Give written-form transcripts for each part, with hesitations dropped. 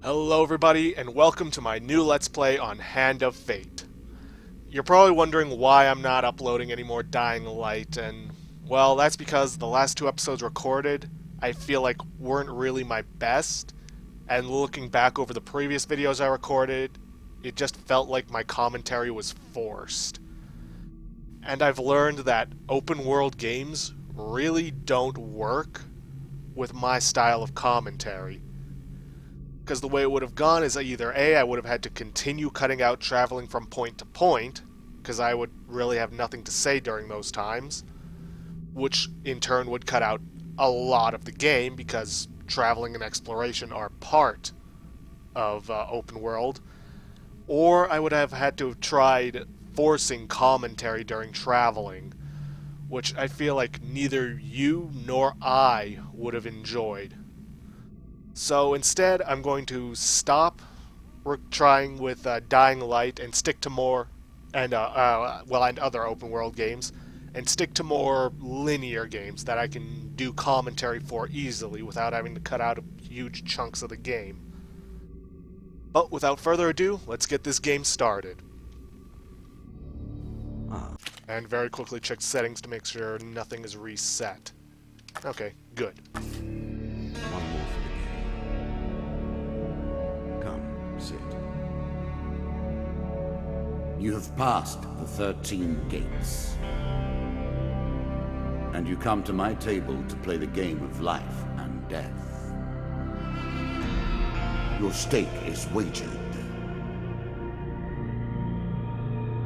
Hello everybody, and welcome to my new Let's Play on Hand of Fate. You're probably wondering why I'm not uploading any more Dying Light, and, well, that's because the last two episodes recorded, I feel like weren't really my best, and looking back over the previous videos I recorded, it just felt like my commentary was forced. And I've learned that open world games really don't work with my style of commentary. Because the way it would have gone is either A, I would have had to continue cutting out traveling from point to point, because I would really have nothing to say during those times, which in turn would cut out a lot of the game, because traveling and exploration are part of open world, or I would have had to have tried forcing commentary during traveling, which I feel like neither you nor I would have enjoyed. So instead, I'm going to stop trying with Dying Light and stick to more, and other open world games, and stick to more linear games that I can do commentary for easily without having to cut out huge chunks of the game. But without further ado, let's get this game started. And very quickly check settings to make sure nothing is reset. Okay, good. One more for the game. Come, sit. You have passed the 13 gates. And you come to my table to play the game of life and death. Your stake is wagered.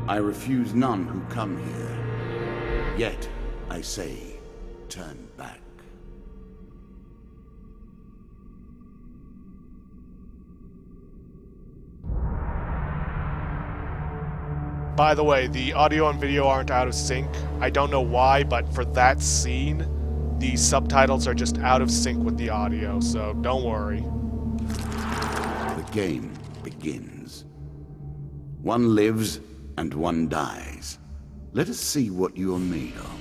I refuse none who come here. Yet, I say, turn back. By the way, the audio and video aren't out of sync. I don't know why, but for that scene, the subtitles are just out of sync with the audio, so don't worry. The game begins. One lives and one dies. Let us see what you are made of.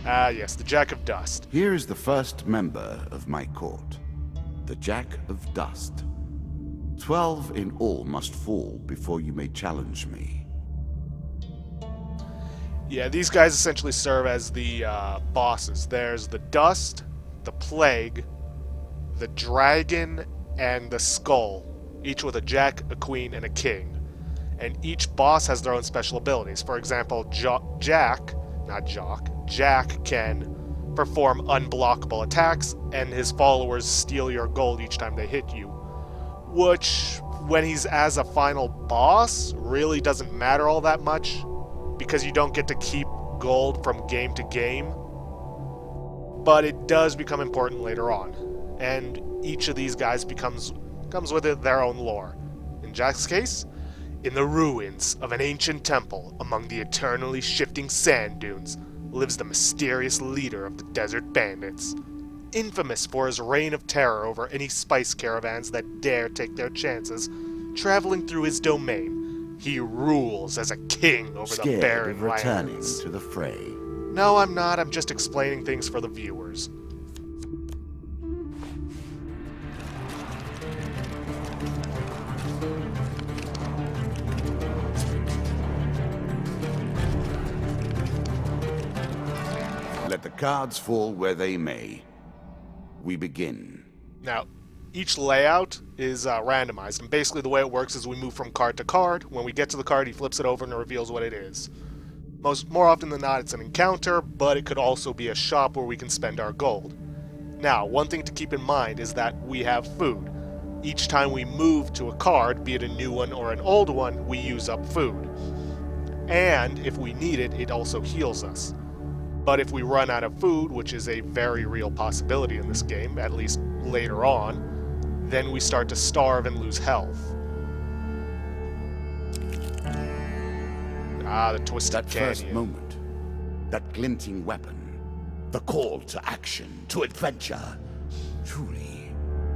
Ah, yes, the Jack of Dust. Here is the first member of my court, the Jack of Dust. 12 in all must fall before you may challenge me. Yeah, these guys essentially serve as the bosses. There's the Dust, the Plague, the Dragon, and the Skull, each with a Jack, a Queen, and a King. And each boss has their own special abilities. For example, Jack can perform unblockable attacks, and his followers steal your gold each time they hit you. Which, when he's as a final boss, really doesn't matter all that much, because you don't get to keep gold from game to game. But it does become important later on, and each of these guys comes with their own lore. In Jack's case, in the ruins of an ancient temple among the eternally shifting sand dunes lives the mysterious leader of the Desert Bandits, infamous for his reign of terror over any spice caravans that dare take their chances traveling through his domain. He rules as a king over the barren of returning lands. to the fray. No, I'm not. I'm just explaining things for the viewers. Let the cards fall where they may. We begin. Now, each layout is randomized, and basically the way it works is we move from card to card. When we get to the card, he flips it over and it reveals what it is. More often than not, it's an encounter, but it could also be a shop where we can spend our gold. Now, one thing to keep in mind is that we have food. Each time we move to a card, be it a new one or an old one, we use up food. And if we need it, it also heals us. But if we run out of food, which is a very real possibility in this game, at least later on, then we start to starve and lose health. Ah, the Twisted That Canyon. first moment, that glinting weapon, the call to action, to adventure. Truly,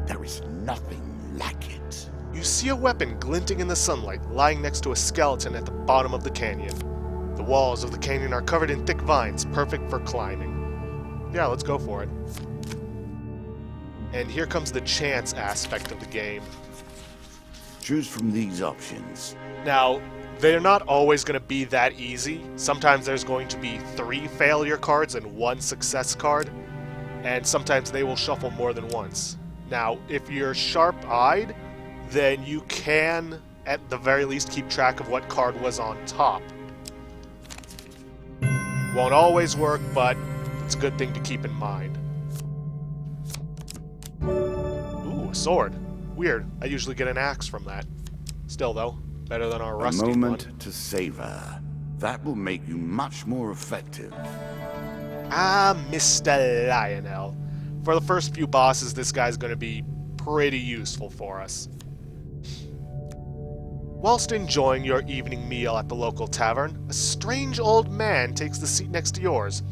there is nothing like it. You see a weapon glinting in the sunlight, lying next to a skeleton at the bottom of the canyon. The walls of the canyon are covered in thick vines, perfect for climbing. Yeah, let's go for it. And here comes the chance aspect of the game. Choose from these options. Now, they're not always going to be that easy. Sometimes there's going to be 3 failure cards and 1 success card, and sometimes they will shuffle more than once. Now, if you're sharp-eyed, then you can, at the very least, keep track of what card was on top. Won't always work, but it's a good thing to keep in mind. Ooh, a sword. Weird. I usually get an axe from that. Still, though, better than our rusty A moment one. to savor. That will make you much more effective. Ah, Mr. Lionel. For the first few bosses, this guy's going to be pretty useful for us. Whilst enjoying your evening meal at the local tavern, a strange old man takes the seat next to yours.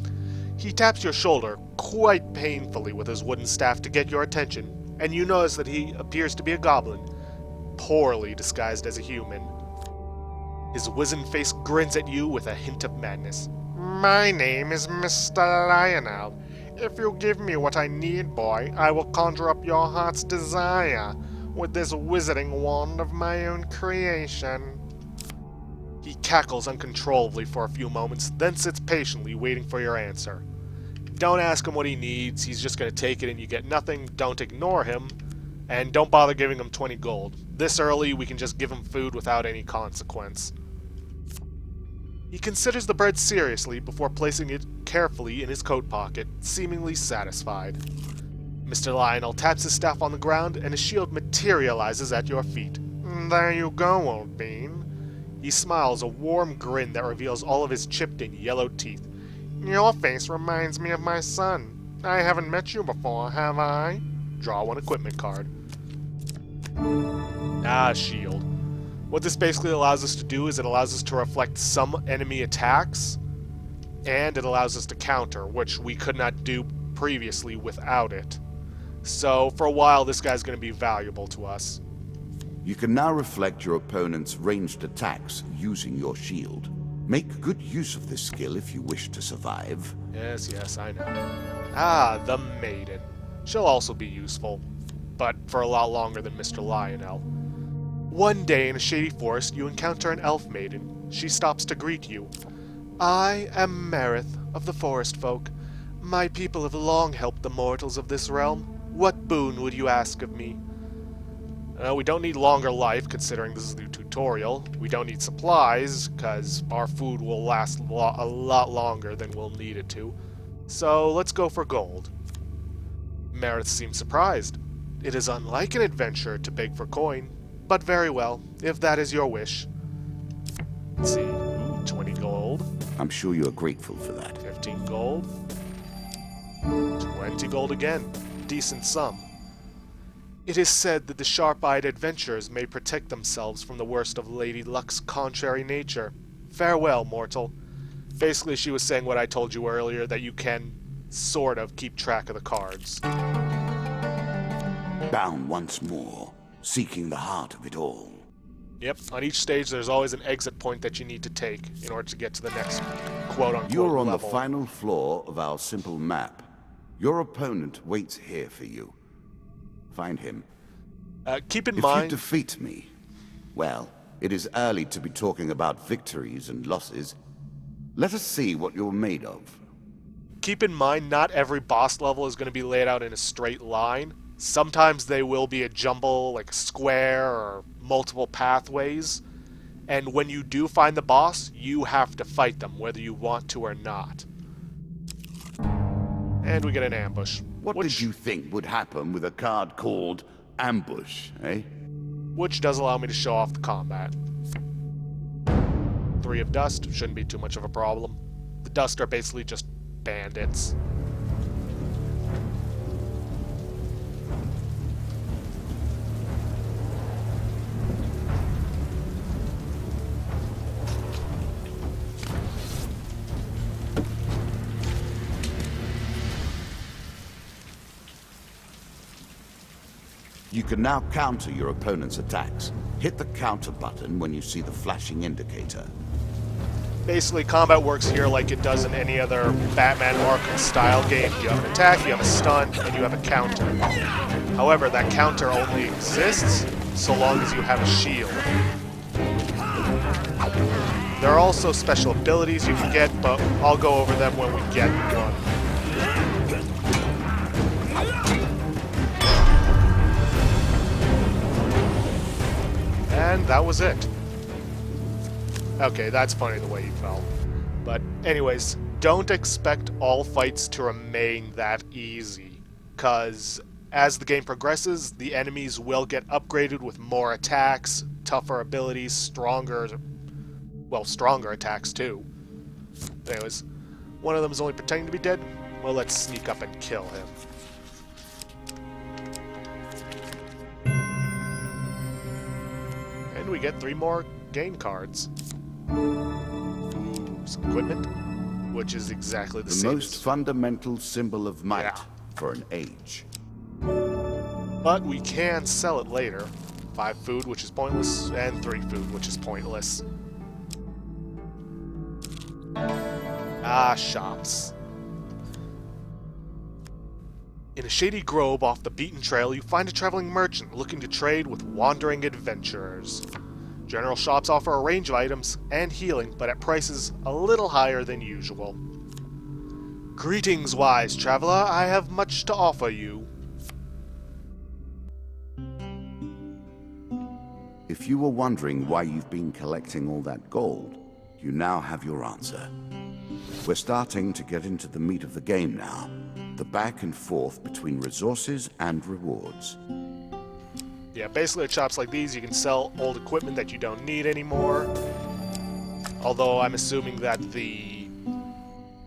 He taps your shoulder quite painfully with his wooden staff to get your attention, and you notice that he appears to be a goblin, poorly disguised as a human. His wizened face grins at you with a hint of madness. "My name is Mr. Lionel. If you give me what I need, boy, I will conjure up your heart's desire with this wizarding wand of my own creation." He cackles uncontrollably for a few moments, then sits patiently waiting for your answer. Don't ask him what he needs, he's just going to take it and you get nothing. Don't ignore him, and don't bother giving him 20 gold. This early, we can just give him food without any consequence. He considers the bread seriously before placing it carefully in his coat pocket, seemingly satisfied. Mr. Lionel taps his staff on the ground, and his shield materializes at your feet. "There you go, old bean." He smiles, a warm grin that reveals all of his chipped and yellowed teeth. "Your face reminds me of my son. I haven't met you before, have I?" Draw 1 equipment card. Ah, shield. What this basically allows us to do is it allows us to reflect some enemy attacks, and it allows us to counter, which we could not do previously without it. So, for a while, this guy's going to be valuable to us. You can now reflect your opponent's ranged attacks using your shield. Make good use of this skill if you wish to survive. Yes, I know. Ah, the Maiden. She'll also be useful, but for a lot longer than Mr. Lionel. One day in a shady forest, you encounter an elf maiden. She stops to greet you. "I am Marith of the Forest Folk. My people have long helped the mortals of this realm. What boon would you ask of me?" We don't need longer life, considering this is the tutorial. We don't need supplies, because our food will last a lot longer than we'll need it to. So let's go for gold. Marith seems surprised. It is unlike an adventurer to beg for coin, but very well, if that is your wish. Let's see. Ooh, 20 gold. I'm sure you are grateful for that. 15 gold. 20 gold again. Decent sum. It is said that the sharp-eyed adventurers may protect themselves from the worst of Lady Luck's contrary nature. Farewell, mortal. Basically, she was saying what I told you earlier, that you can sort of keep track of the cards. Bound once more, seeking the heart of it all. Yep, on each stage there's always an exit point that you need to take in order to get to the next quote-unquote You're on level. the final floor of our simple map. Your opponent waits here for you. Find him. Keep in If you mind... defeat me, well, it is early to be talking about victories and losses. Let us see what you're made of. Keep in mind, not every boss level is going to be laid out in a straight line. Sometimes they will be a jumble, like a square or multiple pathways. And when you do find the boss, you have to fight them, whether you want to or not. And we get an ambush. What did you think would happen with a card called Ambush, eh? Which does allow me to show off the combat. 3 of dust, shouldn't be too much of a problem. The dust are basically just bandits. You can now counter your opponent's attacks. Hit the counter button when you see the flashing indicator. Basically, combat works here like it does in any other Batman Arkham style game. You have an attack, you have a stun, and you have a counter. However, that counter only exists so long as you have a shield. There are also special abilities you can get, but I'll go over them when we get one. And that was it. Okay, that's funny the way he fell. But anyways, don't expect all fights to remain that easy, because as the game progresses, the enemies will get upgraded with more attacks, tougher abilities, stronger attacks too. Anyways, one of them is only pretending to be dead. Well, let's sneak up and kill him. And we get 3 more game cards. Ooh, some equipment, which is exactly the same. The most fundamental symbol of might Yeah. for an age. But we can sell it later. 5 food, which is pointless, and 3 food, which is pointless. Ah, shops. In a shady grove off the beaten trail, you find a traveling merchant looking to trade with wandering adventurers. General shops offer a range of items and healing, but at prices a little higher than usual. Greetings, wise traveler. I have much to offer you. If you were wondering why you've been collecting all that gold, you now have your answer. We're starting to get into the meat of the game now. The back and forth between resources and rewards. Yeah, basically at shops like these, you can sell old equipment that you don't need anymore. Although I'm assuming that the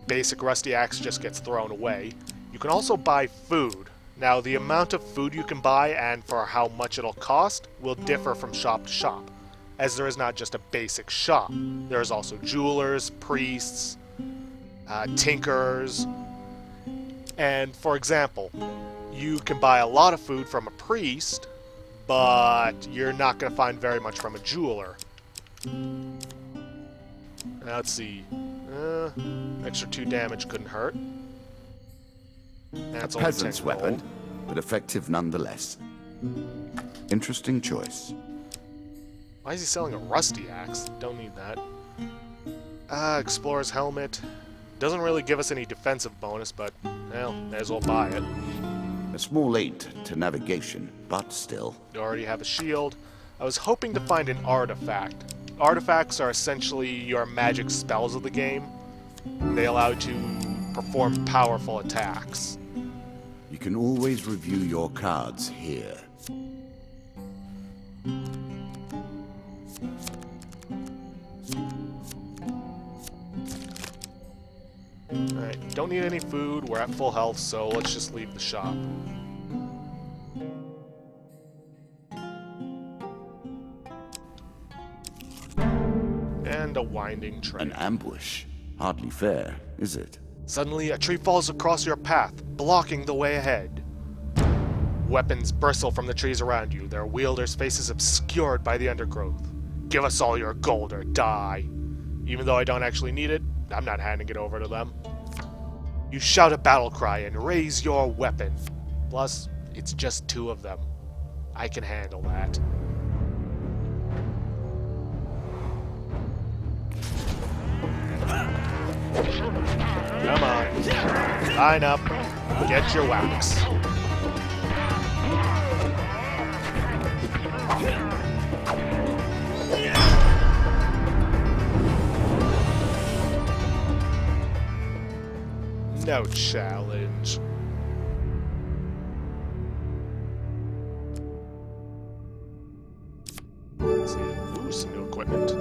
basic rusty axe just gets thrown away. You can also buy food. Now, the amount of food you can buy and for how much it'll cost will differ from shop to shop, as there is not just a basic shop. There is also jewelers, priests, tinkers, and for example, you can buy a lot of food from a priest, but you're not going to find very much from a jeweler. Now, let's see. Extra 2 damage couldn't hurt. That's only Peasant's 10 weapon, gold. but effective nonetheless. Interesting choice. Why is he selling a rusty axe? Don't need that. Explorer's helmet. Doesn't really give us any defensive bonus, but, well, may as well buy it. A small aid to navigation, but still. You already have a shield. I was hoping to find an artifact. Artifacts are essentially your magic spells of the game. They allow you to perform powerful attacks. You can always review your cards here. Alright, don't need any food, we're at full health, so let's just leave the shop. And a winding trail. An ambush. Hardly fair, is it? Suddenly, a tree falls across your path, blocking the way ahead. Weapons bristle from the trees around you, their wielders' faces obscured by the undergrowth. Give us all your gold or die. Even though I don't actually need it, I'm not handing it over to them. You shout a battle cry and raise your weapon. Plus, it's just 2 of them. I can handle that. Come on. Line up. Get your wax. No challenge. Let's see. Ooh, some new equipment.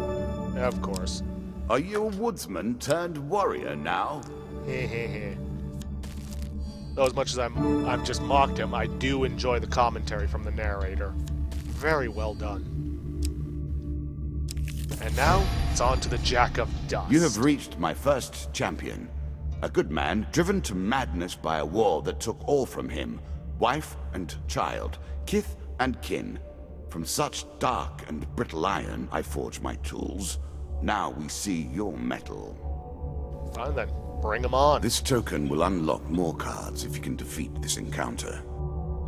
Of course. Are you a woodsman turned warrior now? Hehehe. Though as much as I've just mocked him, I do enjoy the commentary from the narrator. Very well done. And now, it's on to the Jack of Dust. You have reached my first champion. A good man, driven to madness by a war that took all from him. Wife and child, kith and kin. From such dark and brittle iron I forge my tools. Now we see your mettle. Fine then, bring them on. This token will unlock more cards if you can defeat this encounter.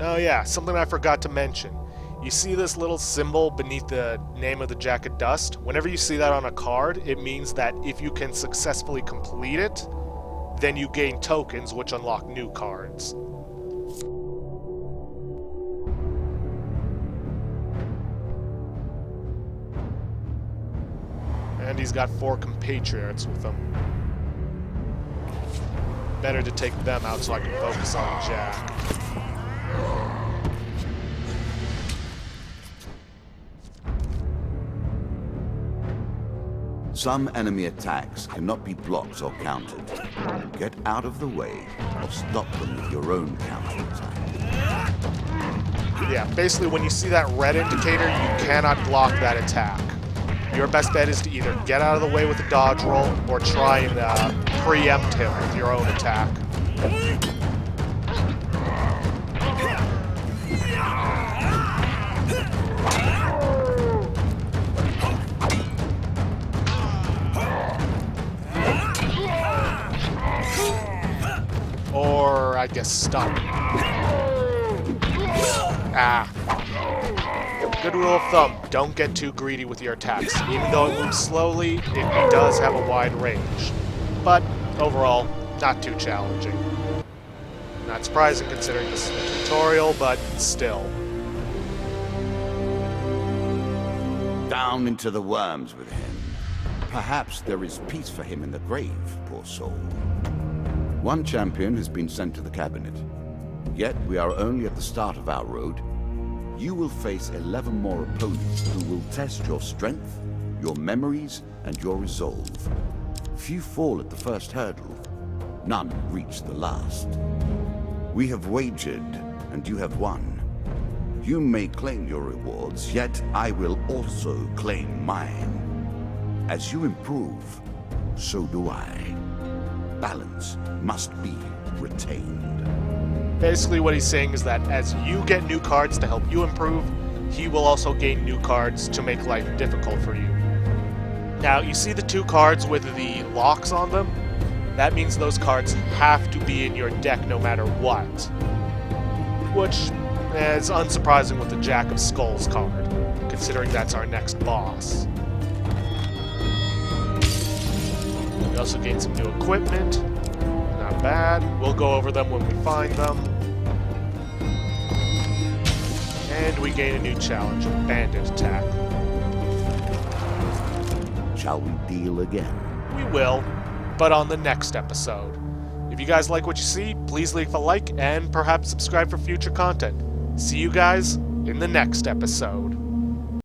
Oh yeah, something I forgot to mention. You see this little symbol beneath the name of the Jack of Dust? Whenever you see that on a card, it means that if you can successfully complete it, then you gain tokens which unlock new cards. And he's got 4 compatriots with him. Better to take them out so I can focus on Jack. Some enemy attacks cannot be blocked or countered. Get out of the way or stop them with your own counterattack. Yeah, basically when you see that red indicator, you cannot block that attack. Your best bet is to either get out of the way with a dodge roll or try and preempt him with your own attack. Or, I guess, stun. Ah. Good rule of thumb, don't get too greedy with your attacks. Even though it moves slowly, it does have a wide range. But, overall, not too challenging. Not surprising considering this is a tutorial, but still. Down into the worms with him. Perhaps there is peace for him in the grave, poor soul. One champion has been sent to the cabinet. Yet we are only at the start of our road. You will face 11 more opponents who will test your strength, your memories, and your resolve. Few fall at the first hurdle. None reach the last. We have wagered, and you have won. You may claim your rewards, yet I will also claim mine. As you improve, so do I. Balance must be retained. Basically what he's saying is that as you get new cards to help you improve, he will also gain new cards to make life difficult for you. Now, you see the 2 cards with the locks on them? That means those cards have to be in your deck no matter what. Which is unsurprising with the Jack of Skulls card, considering that's our next boss. We also gain some new equipment. Not bad. We'll go over them when we find them. And we gain a new challenge, Bandit Attack. Shall we deal again? We will, but on the next episode. If you guys like what you see, please leave a like and perhaps subscribe for future content. See you guys in the next episode.